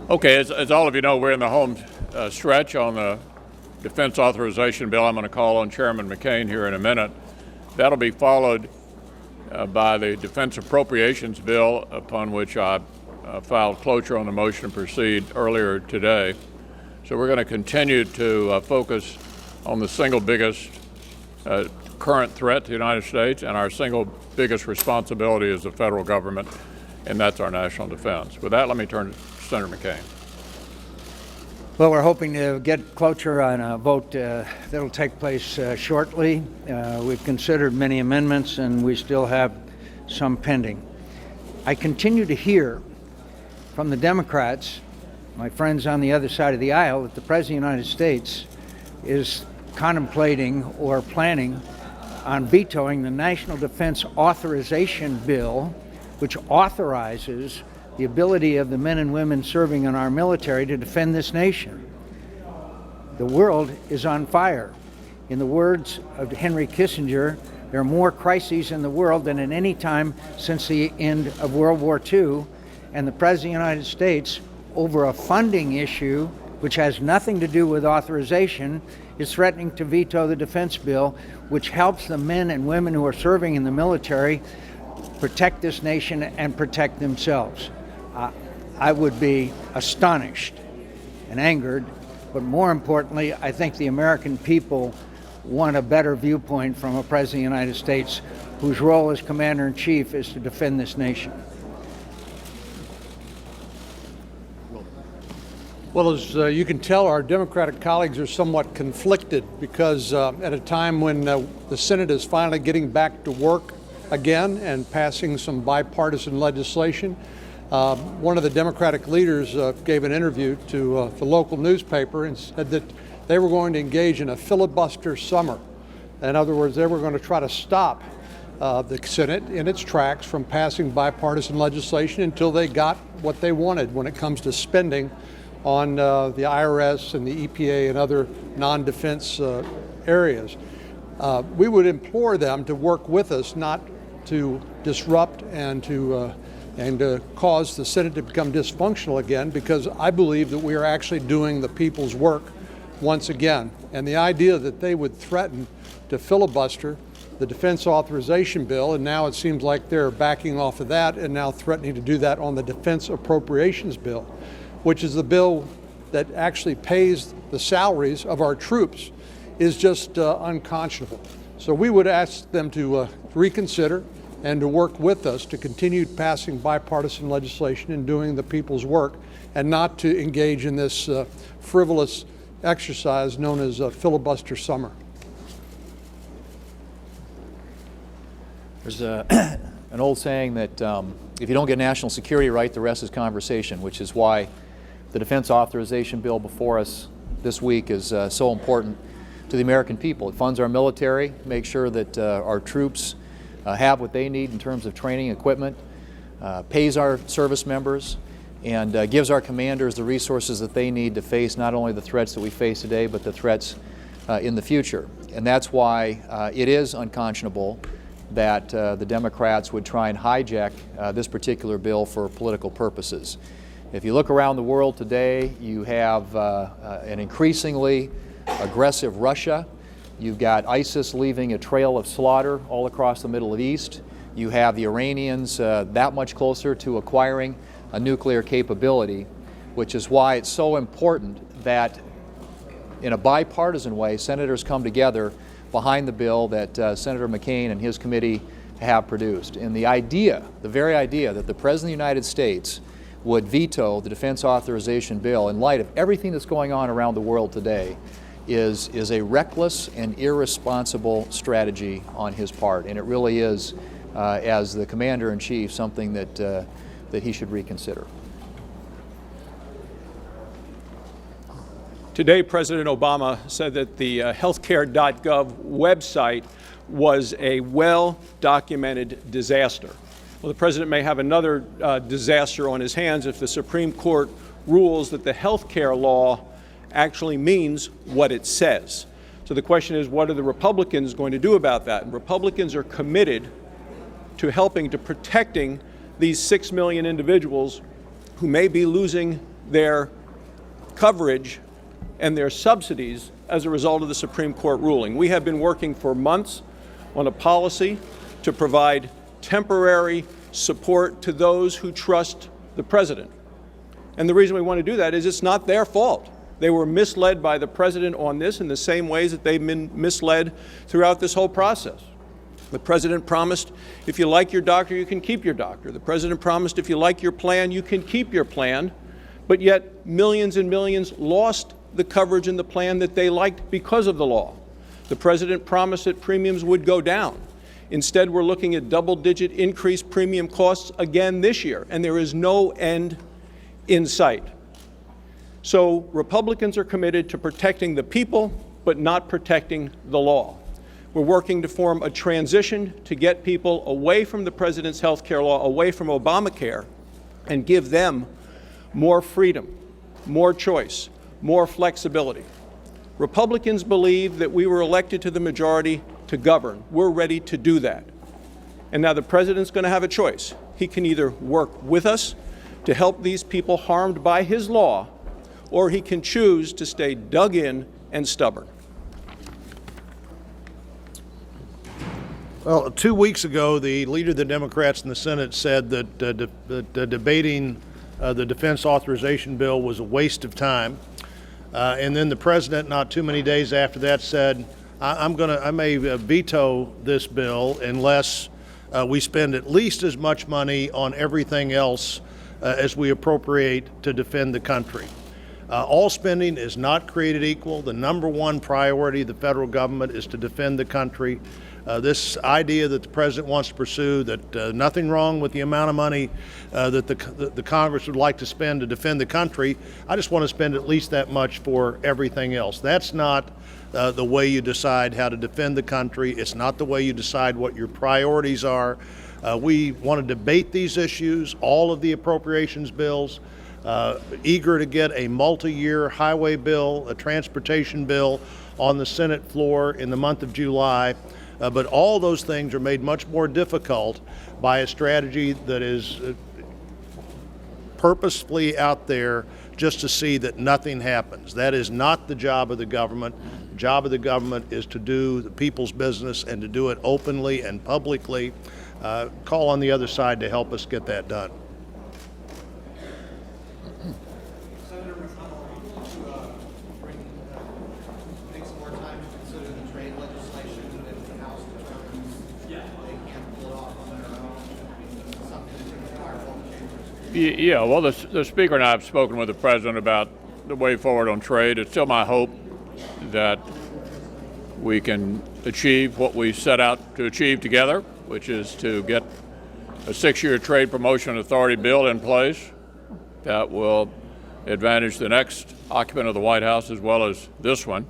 Okay, as all of you know, we're in the home stretch on the Defense Authorization Bill. I'm going to call on Chairman McCain here in a minute. That'll be followed by the Defense Appropriations Bill, upon which I filed cloture on the motion to proceed earlier today. So we're going to continue to focus on the single biggest current threat to the United States and our single biggest responsibility as the federal government, and that's our national defense. With that, let me turn to Senator McCain. Well, we're hoping to get cloture on a vote that'll take place shortly. We've considered many amendments, and we still have some pending. I continue to hear from the Democrats, my friends on the other side of the aisle, that the President of the United States is contemplating or planning on vetoing the National Defense Authorization Bill, which authorizes the ability of the men and women serving in our military to defend this nation. The world is on fire. In the words of Henry Kissinger, there are more crises in the world than at any time since the end of World War II, and the President of the United States, over a funding issue which has nothing to do with authorization, is threatening to veto the defense bill, which helps the men and women who are serving in the military protect this nation and protect themselves. I would be astonished and angered, but more importantly, I think the American people want a better viewpoint from a President of the United States whose role as Commander-in-Chief is to defend this nation. Well, as you can tell, our Democratic colleagues are somewhat conflicted because at a time when the Senate is finally getting back to work again and passing some bipartisan legislation, one of the Democratic leaders gave an interview to the local newspaper and said that they were going to engage in a filibuster summer. In other words, they were going to try to stop the Senate in its tracks from passing bipartisan legislation until they got what they wanted when it comes to spending on the IRS and the EPA and other non-defense areas. We would implore them to work with us, not to disrupt and to cause the Senate to become dysfunctional again, because I believe that we are actually doing the people's work once again. And the idea that they would threaten to filibuster the Defense Authorization Bill, and now it seems like they're backing off of that and now threatening to do that on the Defense Appropriations Bill, which is the bill that actually pays the salaries of our troops, is just unconscionable. So we would ask them to reconsider and to work with us to continue passing bipartisan legislation and doing the people's work, and not to engage in this frivolous exercise known as filibuster summer. There's an old saying that if you don't get national security right, the rest is conversation, which is why the Defense Authorization Bill before us this week is so important to the American people. It funds our military, makes sure that our troops have what they need in terms of training, equipment, pays our service members, and gives our commanders the resources that they need to face not only the threats that we face today, but the threats in the future. And that's why it is unconscionable that the Democrats would try and hijack this particular bill for political purposes. If you look around the world today, you have an increasingly aggressive Russia. You've got ISIS leaving a trail of slaughter all across the Middle East. You have the Iranians that much closer to acquiring a nuclear capability, which is why it's so important that in a bipartisan way, senators come together behind the bill that Senator McCain and his committee have produced. And the idea, the very idea that the President of the United States would veto the Defense Authorization Bill in light of everything that's going on around the world today is a reckless and irresponsible strategy on his part. And it really is, as the Commander-in-Chief, something that he should reconsider. Today, President Obama said that the healthcare.gov website was a well-documented disaster. Well, the President may have another disaster on his hands if the Supreme Court rules that the healthcare law actually means what it says. So the question is, what are the Republicans going to do about that? And Republicans are committed to protecting these 6 million individuals who may be losing their coverage and their subsidies as a result of the Supreme Court ruling. We have been working for months on a policy to provide temporary support to those who trust the president. And the reason we want to do that is it's not their fault. They were misled by the president on this in the same ways that they've been misled throughout this whole process. The president promised if you like your doctor, you can keep your doctor. The president promised if you like your plan, you can keep your plan. But yet millions and millions lost the coverage in the plan that they liked because of the law. The president promised that premiums would go down. Instead, we're looking at double-digit increased premium costs again this year, and there is no end in sight. So Republicans are committed to protecting the people, but not protecting the law. We're working to form a transition to get people away from the president's health care law, away from Obamacare, and give them more freedom, more choice, more flexibility. Republicans believe that we were elected to the majority to govern. We're ready to do that. And now the president's going to have a choice. He can either work with us to help these people harmed by his law, or he can choose to stay dug in and stubborn. Well, 2 weeks ago, the leader of the Democrats in the Senate said that debating the defense authorization bill was a waste of time. And then the president, not too many days after that, said, I may veto this bill unless we spend at least as much money on everything else as we appropriate to defend the country. All spending is not created equal. The number one priority of the federal government is to defend the country. This idea that the president wants to pursue, that nothing wrong with the amount of money that the Congress would like to spend to defend the country, I just want to spend at least that much for everything else. That's not the way you decide how to defend the country. It's not the way you decide what your priorities are. We want to debate these issues, all of the appropriations bills, eager to get a multi-year highway bill, a transportation bill on the Senate floor in the month of July. But all those things are made much more difficult by a strategy that is purposefully out there just to see that nothing happens. That is not the job of the government. The job of the government is to do the people's business and to do it openly and publicly. Call on the other side to help us get that done. Yeah, well, the Speaker and I have spoken with the President about the way forward on trade. It's still my hope that we can achieve what we set out to achieve together, which is to get a 6-year trade promotion authority bill in place that will advantage the next occupant of the White House as well as this one.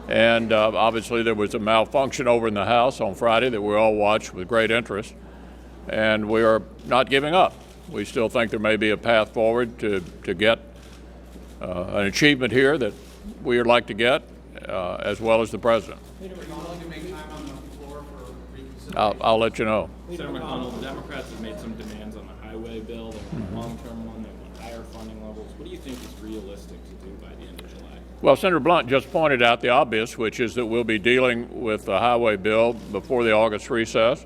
And obviously there was a malfunction over in the House on Friday that we all watched with great interest, and we are not giving up. We still think there may be a path forward to get an achievement here that we would like to get, as well as the president. I'll let you know. Senator McConnell, the Democrats have made some demands on the highway bill. They want a long-term one. They want higher funding levels. What do you think is realistic to do by the end of July? Well, Senator Blunt just pointed out the obvious, which is that we'll be dealing with the highway bill before the August recess.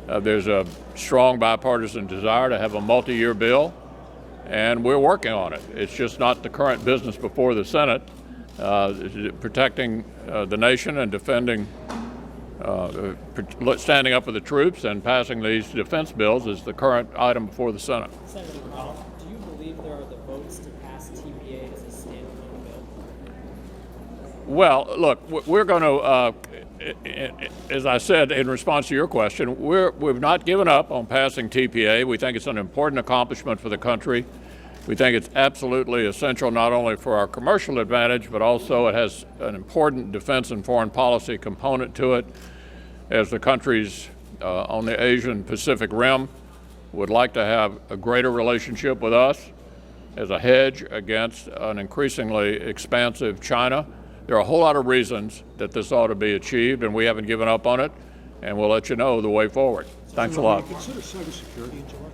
There's a strong bipartisan desire to have a multi-year bill, and we're working on it. It's just not the current business before the Senate. Protecting the nation and defending, standing up for the troops and passing these defense bills is the current item before the Senate. Senator McConnell, do you believe there are the votes to pass TPA as a standalone bill? Well, look, we're going to, as I said in response to your question, we've not given up on passing TPA. We think it's an important accomplishment for the country. We think it's absolutely essential not only for our commercial advantage, but also it has an important defense and foreign policy component to it, as the countries on the Asian Pacific Rim would like to have a greater relationship with us as a hedge against an increasingly expansive China. There are a whole lot of reasons that this ought to be achieved, and we haven't given up on it, and we'll let you know the way forward. Thanks a lot. Consider cybersecurity in July.